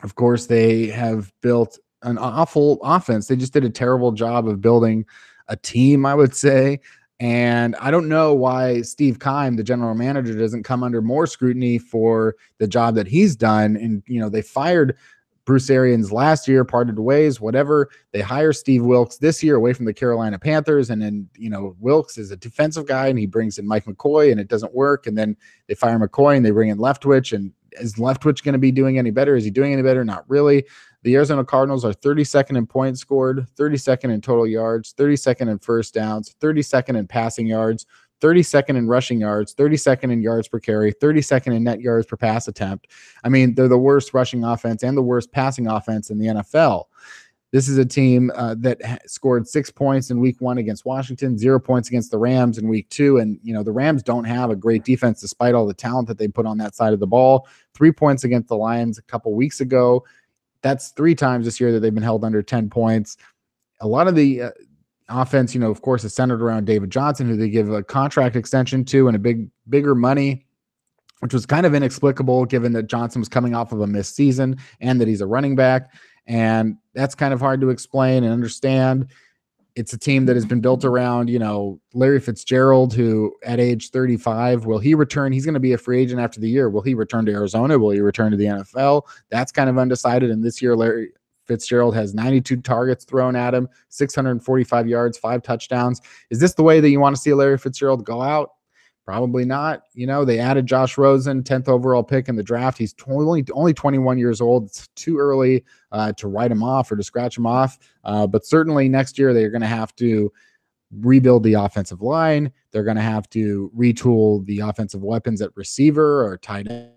Of course, they have built an awful offense. They just did a terrible job of building a team, I would say. And I don't know why Steve Keim, the general manager, doesn't come under more scrutiny for the job that he's done. And, they fired Bruce Arians last year, parted ways, whatever. They hire Steve Wilks this year away from the Carolina Panthers. And then, Wilks is a defensive guy and he brings in Mike McCoy and it doesn't work. And then they fire McCoy and they bring in Leftwich. And is Leftwich going to be doing any better? Is he doing any better? Not really. The Arizona Cardinals are 32nd in points scored, 32nd in total yards, 32nd in first downs, 32nd in passing yards, 32nd in rushing yards, 32nd in yards per carry, 32nd in net yards per pass attempt. I mean, they're the worst rushing offense and the worst passing offense in the NFL. This is a team that scored 6 points in week 1 against Washington, 0 points against the Rams in week 2. And, the Rams don't have a great defense despite all the talent that they put on that side of the ball. 3 points against the Lions a couple weeks ago. That's 3 times this year that they've been held under 10 points. A lot of the offense, of course, is centered around David Johnson, who they give a contract extension to and bigger money, which was kind of inexplicable given that Johnson was coming off of a missed season and that he's a running back. And that's kind of hard to explain and understand. It's a team that has been built around, Larry Fitzgerald, who at age 35, will he return? He's going to be a free agent after the year. Will he return to Arizona? Will he return to the NFL? That's kind of undecided. And this year, Larry Fitzgerald has 92 targets thrown at him, 645 yards, 5 touchdowns. Is this the way that you want to see Larry Fitzgerald go out? Probably not. They added Josh Rosen, 10th overall pick in the draft. He's only 21 years old. It's too early to write him off or to scratch him off. But certainly next year they're going to have to rebuild the offensive line. They're going to have to retool the offensive weapons at receiver or tight end.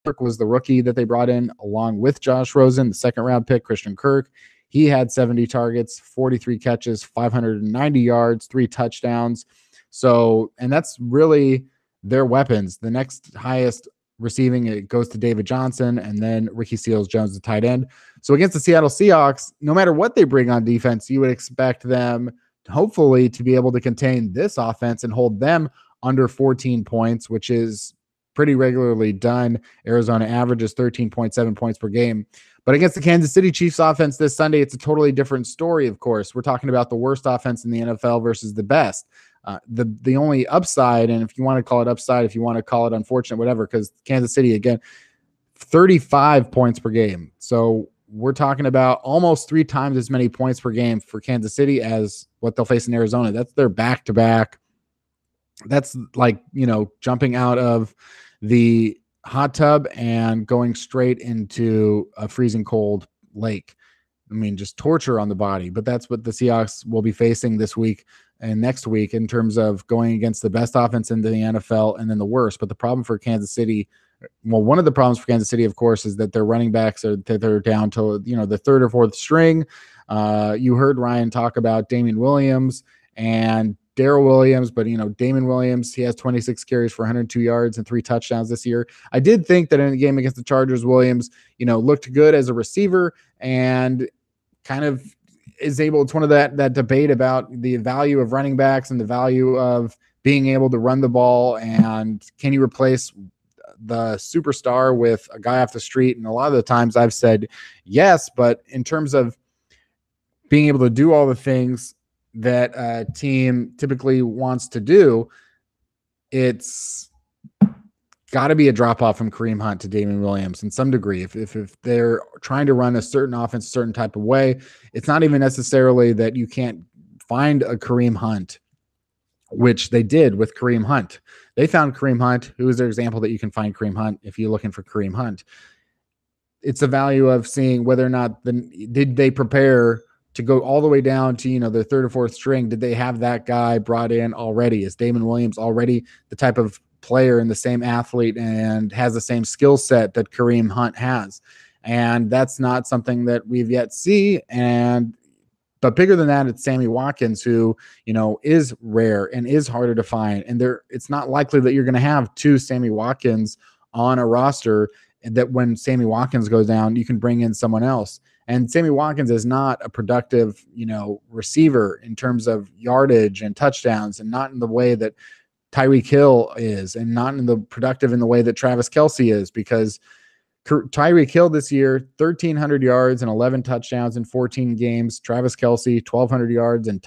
Kirk was the rookie that they brought in along with Josh Rosen, the second round pick, Christian Kirk. He had 70 targets, 43 catches, 590 yards, 3 touchdowns. So, and that's really their weapons. The next highest receiving, it goes to David Johnson and then Ricky Seals-Jones, the tight end. So against the Seattle Seahawks, no matter what they bring on defense, you would expect them hopefully to be able to contain this offense and hold them under 14 points, which is pretty regularly done. Arizona averages 13.7 points per game. But against the Kansas City Chiefs offense this Sunday, it's a totally different story, of course. We're talking about the worst offense in the NFL versus the best. The only upside, and if you want to call it upside, if you want to call it unfortunate, whatever, because Kansas City, again, 35 points per game. So we're talking about almost 3 times as many points per game for Kansas City as what they'll face in Arizona. That's their back-to-back. That's like, jumping out of the hot tub and going straight into a freezing cold lake. I mean, just torture on the body. But that's what the Seahawks will be facing this week and next week in terms of going against the best offense in the NFL and then the worst. But the problem for Kansas City, well, one of the problems for Kansas City, of course, is that their running backs they're down to, the 3rd or 4th string. You heard Ryan talk about Damian Williams and Darrell Williams, but Damon Williams, he has 26 carries for 102 yards and 3 touchdowns this year. I did think that in the game against the Chargers, Williams, looked good as a receiver and kind of is able. It's one of that debate about the value of running backs and the value of being able to run the ball, and can you replace the superstar with a guy off the street? And a lot of the times I've said yes, but in terms of being able to do all the things that a team typically wants to do, it's got to be a drop-off from Kareem Hunt to Damian Williams in some degree. If they're trying to run a certain offense a certain type of way, it's not even necessarily that you can't find a Kareem Hunt, which they did with Kareem Hunt. They found Kareem Hunt, who is their example that you can find Kareem Hunt if you're looking for Kareem Hunt. It's a value of seeing whether or not did they prepare to go all the way down to, their 3rd or 4th string. Did they have that guy brought in already? Is Damon Williams already the type of player and the same athlete and has the same skill set that Kareem Hunt has? And that's not something that we've yet seen. But bigger than that, it's Sammy Watkins, who, is rare and is harder to find. And it's not likely that you're going to have 2 Sammy Watkins on a roster, and that when Sammy Watkins goes down, you can bring in someone else. And Sammy Watkins is not a productive, receiver in terms of yardage and touchdowns, and not in the way that Tyreek Hill is, and not in the productive in the way that Travis Kelce is, because Tyreek Hill this year, 1,300 yards and 11 touchdowns in 14 games. Travis Kelce, 1,200 yards and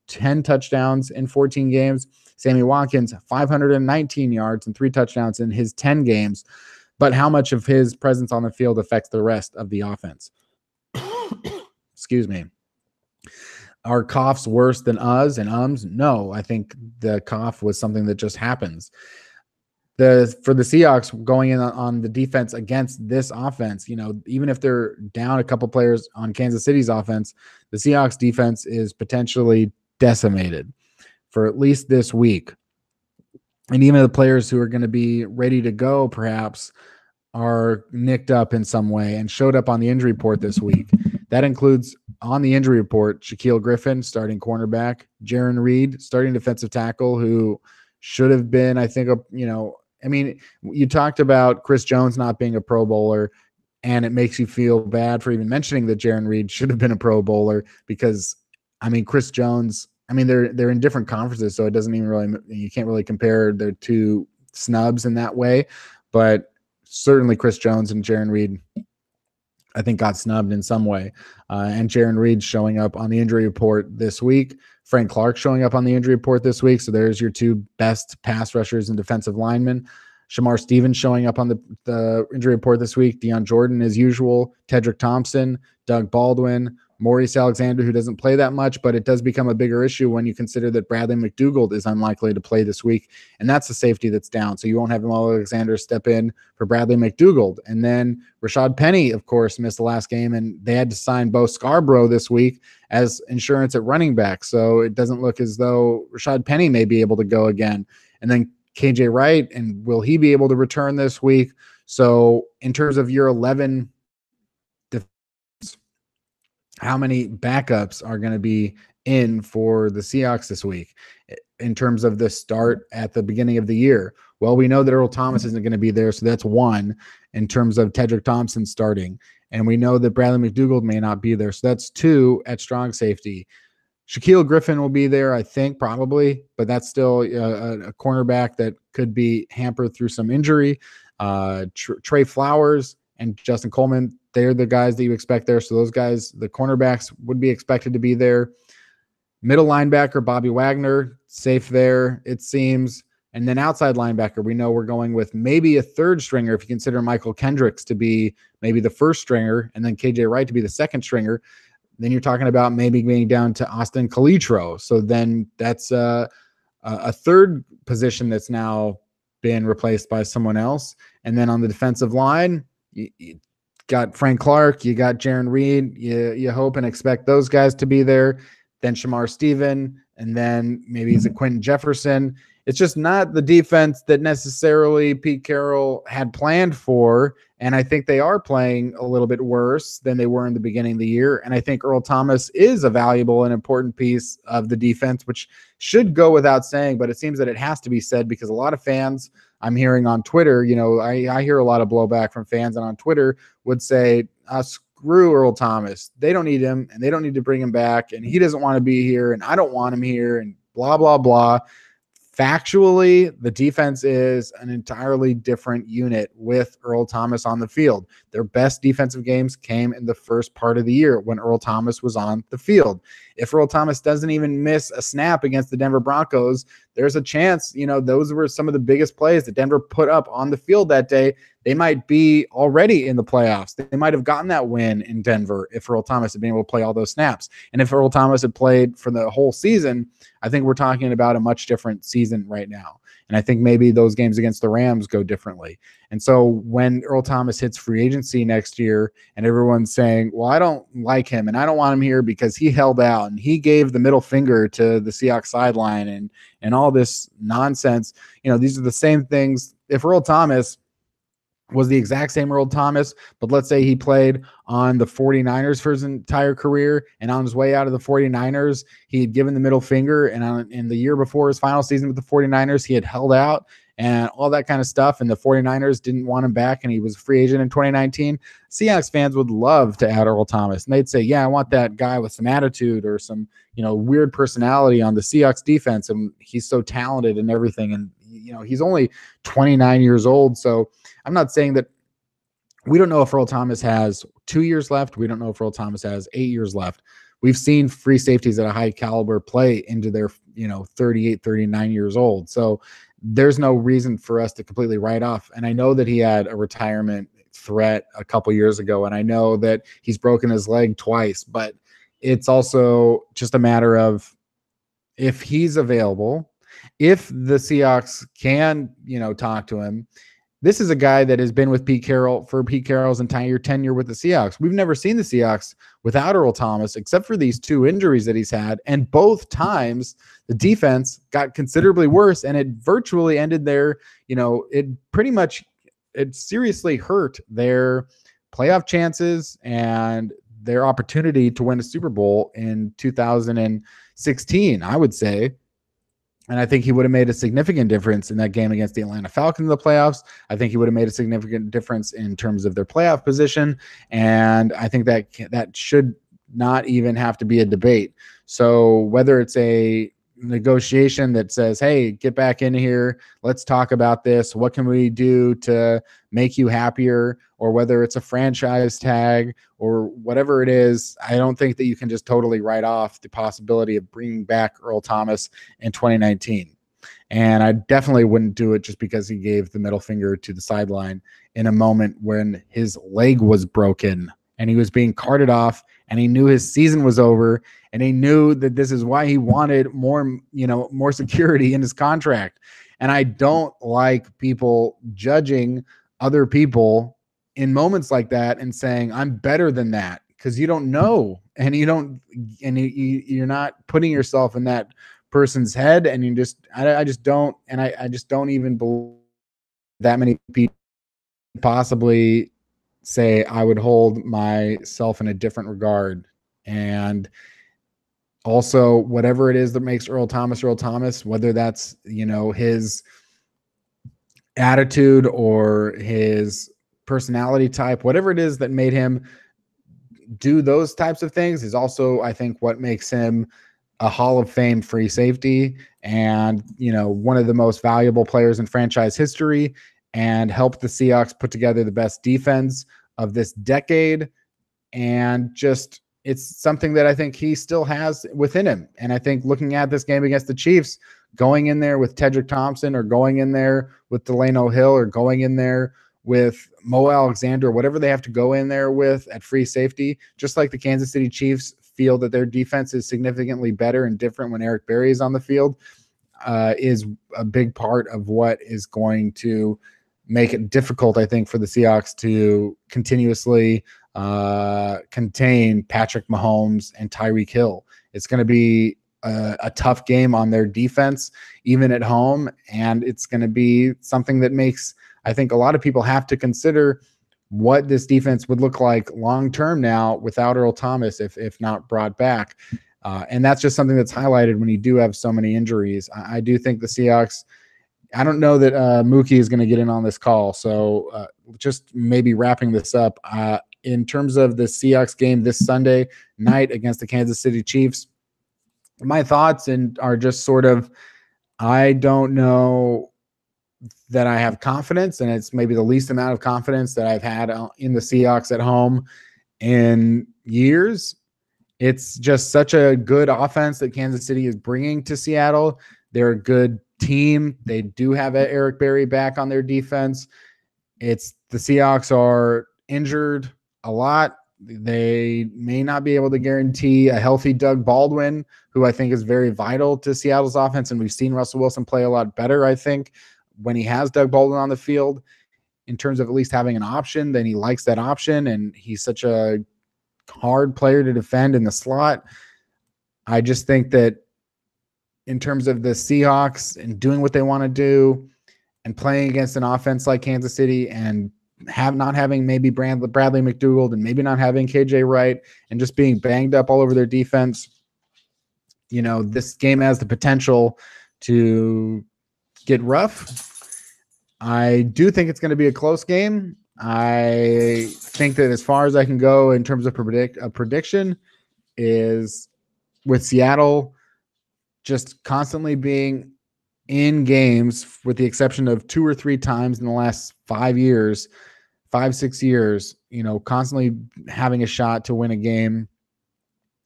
10 touchdowns in 14 games. Sammy Watkins, 519 yards and 3 touchdowns in his 10 games. But how much of his presence on the field affects the rest of the offense? Excuse me. Are coughs worse than uhs and ums? No, I think the cough was something that just happens. For the Seahawks going in on the defense against this offense, even if they're down a couple players on Kansas City's offense, the Seahawks defense is potentially decimated for at least this week. And even the players who are going to be ready to go perhaps are nicked up in some way and showed up on the injury report this week. That includes on the injury report, Shaquille Griffin, starting cornerback, Jaron Reed, starting defensive tackle, who should have been, I think, you talked about Chris Jones not being a Pro Bowler, and it makes you feel bad for even mentioning that Jaron Reed should have been a Pro Bowler because, Chris Jones, they're in different conferences, so it doesn't even really, you can't really compare their two snubs in that way. But certainly Chris Jones and Jaron Reed, I think, got snubbed in some way. And Jaron Reed showing up on the injury report this week. Frank Clark showing up on the injury report this week. So there's your two best pass rushers and defensive linemen. Shamar Stevens showing up on the injury report this week. Deion Jordan as usual. Tedrick Thompson, Doug Baldwin, Maurice Alexander, who doesn't play that much, but it does become a bigger issue when you consider that Bradley McDougald is unlikely to play this week, and that's the safety that's down. So you won't have Jamal Alexander step in for Bradley McDougald. And then Rashad Penny, of course, missed the last game, and they had to sign Bo Scarborough this week as insurance at running back. So it doesn't look as though Rashad Penny may be able to go again. And then KJ Wright, and will he be able to return this week? So in terms of your 11 how many backups are going to be in for the Seahawks this week in terms of the start at the beginning of the year? Well, we know that Earl Thomas isn't going to be there, so that's one in terms of Tedrick Thompson starting. And we know that Bradley McDougald may not be there, so that's 2 at strong safety. Shaquille Griffin will be there, I think, probably, but that's still a cornerback that could be hampered through some injury. Trey Flowers and Justin Coleman, they're the guys that you expect there. So those guys, the cornerbacks, would be expected to be there. Middle linebacker, Bobby Wagner, safe there, it seems. And then outside linebacker, we know we're going with maybe a third stringer if you consider Michael Kendricks to be maybe the first stringer and then KJ Wright to be the second stringer. Then you're talking about maybe being down to Austin Calitro. So then that's a third position that's now been replaced by someone else. And then on the defensive line, you got Frank Clark, you got Jaron Reed, you hope and expect those guys to be there. Then Shamar Stephen, and then maybe it's a Quentin Jefferson. It's just not the defense that necessarily Pete Carroll had planned for, and I think they are playing a little bit worse than they were in the beginning of the year. And I think Earl Thomas is a valuable and important piece of the defense, which should go without saying, but it seems that it has to be said because a lot of fans I'm hearing on Twitter, I hear a lot of blowback from fans, and on Twitter would say, screw Earl Thomas. They don't need him, and they don't need to bring him back, and he doesn't want to be here, and I don't want him here, and blah, blah, blah. Factually, the defense is an entirely different unit with Earl Thomas on the field. Their best defensive games came in the first part of the year when Earl Thomas was on the field. If Earl Thomas doesn't even miss a snap against the Denver Broncos, there's a chance, those were some of the biggest plays that Denver put up on the field that day. They might be already in the playoffs. They might have gotten that win in Denver if Earl Thomas had been able to play all those snaps. And if Earl Thomas had played for the whole season, I think we're talking about a much different season right now. And I think maybe those games against the Rams go differently. And so when Earl Thomas hits free agency next year and everyone's saying, well, I don't like him and I don't want him here because he held out and he gave the middle finger to the Seahawks sideline and all this nonsense, these are the same things. If Earl Thomas was the exact same Earl Thomas, but let's say he played on the 49ers for his entire career, and on his way out of the 49ers, he had given the middle finger, and in the year before his final season with the 49ers, he had held out and all that kind of stuff, and the 49ers didn't want him back, and he was a free agent in 2019. Seahawks fans would love to add Earl Thomas, and they'd say, yeah, I want that guy with some attitude or some weird personality on the Seahawks defense, and he's so talented and everything, and he's only 29 years old, so I'm not saying that we don't know if Earl Thomas has 2 years left. We don't know if Earl Thomas has 8 years left. we've seen free safeties at a high caliber play into their, 38, 39 years old. So there's no reason for us to completely write off. And I know that he had a retirement threat a couple years ago, and I know that he's broken his leg twice, but it's also just a matter of if he's available, if the Seahawks can, talk to him. This is a guy that has been with Pete Carroll's entire tenure with the Seahawks. We've never seen the Seahawks without Earl Thomas, except for these 2 injuries that he's had. And both times the defense got considerably worse, and it virtually ended their, it seriously hurt their playoff chances and their opportunity to win a Super Bowl in 2016, I would say. And I think he would have made a significant difference in that game against the Atlanta Falcons in the playoffs. I think he would have made a significant difference in terms of their playoff position. And I think that should not even have to be a debate. So whether it's a negotiation that says, hey, get back in here, let's talk about this, what can we do to make you happier, or whether it's a franchise tag or whatever it is, I don't think that you can just totally write off the possibility of bringing back Earl Thomas in 2019. And I definitely wouldn't do it just because he gave the middle finger to the sideline in a moment when his leg was broken and he was being carted off, and he knew his season was over, and he knew that this is why he wanted more security in his contract. And I don't like people judging other people in moments like that and saying, I'm better than that, because you don't know, and you're not putting yourself in that person's head, and I just don't even believe that many people possibly say I would hold myself in a different regard. And also, whatever it is that makes Earl Thomas, whether that's, his attitude or his personality type, whatever it is that made him do those types of things, is also, I think, what makes him a Hall of Fame free safety and, one of the most valuable players in franchise history, and helped the Seahawks put together the best defense of this decade. And just, it's something that I think he still has within him. And I think looking at this game against the Chiefs, going in there with Tedrick Thompson, or going in there with Delano Hill, or going in there with Mo Alexander, whatever they have to go in there with at free safety, just like the Kansas City Chiefs feel that their defense is significantly better and different when Eric Berry is on the field, is a big part of what is going to make it difficult, I think, for the Seahawks to continuously contain Patrick Mahomes and Tyreek Hill. It's going to be a tough game on their defense, even at home, and it's going to be something that makes, I think, a lot of people have to consider what this defense would look like long-term now without Earl Thomas, if not brought back. And that's just something that's highlighted when you do have so many injuries. I do think the Seahawks, I don't know that Mookie is going to get in on this call. So just maybe wrapping this up, in terms of the Seahawks game this Sunday night against the Kansas City Chiefs, my thoughts are just sort of, I don't know that I have confidence, and it's maybe the least amount of confidence that I've had in the Seahawks at home in years. It's just such a good offense that Kansas City is bringing to Seattle. They're a good team. They do have Eric Berry back on their defense. It's the Seahawks are injured a lot. They may not be able to guarantee a healthy Doug Baldwin, who I think is very vital to Seattle's offense. And we've seen Russell Wilson play a lot better, I think, when he has Doug Baldwin on the field, in terms of at least having an option. Then he likes that option, and he's such a hard player to defend in the slot. I just think that in terms of the Seahawks and doing what they want to do and playing against an offense like Kansas City, and not having maybe Bradley McDougald, and maybe not having KJ Wright, and just being banged up all over their defense, this game has the potential to get rough. I do think it's going to be a close game. I think that as far as I can go in terms of a prediction is with Seattle just constantly being in games, with the exception of 2 or 3 times in the last 5 years, 5-6 years, constantly having a shot to win a game.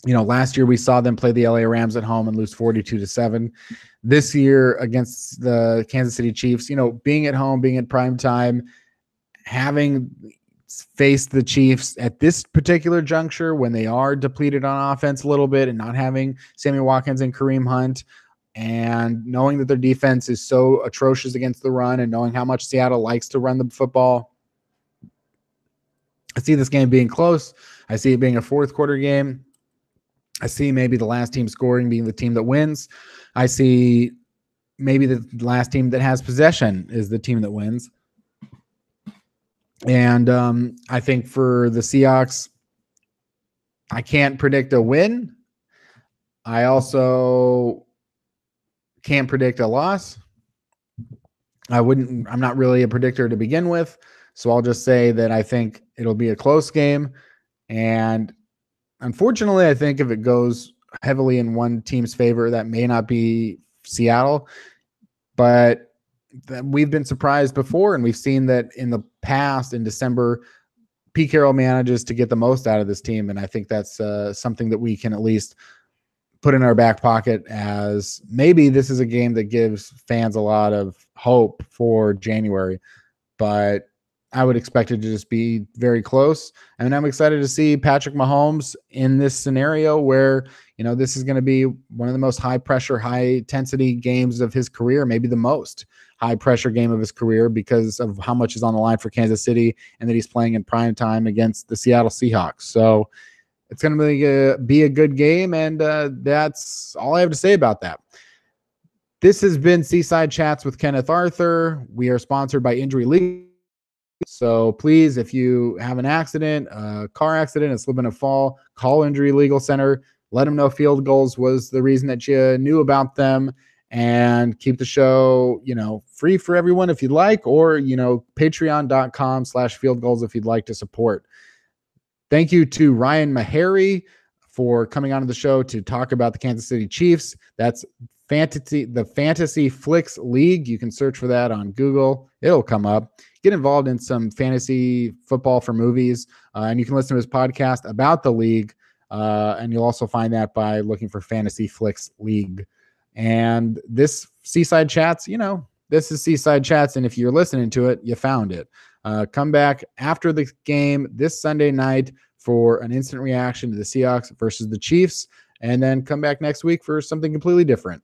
Last year we saw them play the LA Rams at home and lose 42-7. This year against the Kansas City Chiefs, being at home, being at prime time, having faced the Chiefs at this particular juncture when they are depleted on offense a little bit and not having Sammy Watkins and Kareem Hunt, and knowing that their defense is so atrocious against the run, and knowing how much Seattle likes to run the football, I see this game being close. I see it being a fourth quarter game. I see maybe the last team scoring being the team that wins. I see maybe the last team that has possession is the team that wins. And I think for the Seahawks, I can't predict a win. I also can't predict a loss. I'm not really a predictor to begin with. So I'll just say that I think it'll be a close game. And unfortunately, I think if it goes heavily in one team's favor, that may not be Seattle. But we've been surprised before, and we've seen that in the past in December, Pete Carroll manages to get the most out of this team. And I think that's something that we can at least put in our back pocket, as maybe this is a game that gives fans a lot of hope for January. But I would expect it to just be very close. And I'm excited to see Patrick Mahomes in this scenario where, this is going to be one of the most high pressure, high intensity games of his career, maybe the most high pressure game of his career, because of how much is on the line for Kansas City and that he's playing in prime time against the Seattle Seahawks. So it's going to be a good game. And that's all I have to say about that. This has been Seaside Chats with Kenneth Arthur. We are sponsored by Injury League. So please, if you have an accident, a car accident, a slip and a fall, call Injury Legal Center. Let them know field goals was the reason that you knew about them, and keep the show, free for everyone if you'd like, or, patreon.com/field goals if you'd like to support. Thank you to Ryan Meharry for coming onto the show to talk about the Kansas City Chiefs. That's the Fantasy Flix League. You can search for that on Google. It'll come up. Get involved in some fantasy football for movies, and you can listen to his podcast about the league, and you'll also find that by looking for Fantasy Flix League. And this Seaside Chats, this is Seaside Chats, and if you're listening to it, you found it. Come back after the game this Sunday night for an instant reaction to the Seahawks versus the Chiefs, and then come back next week for something completely different.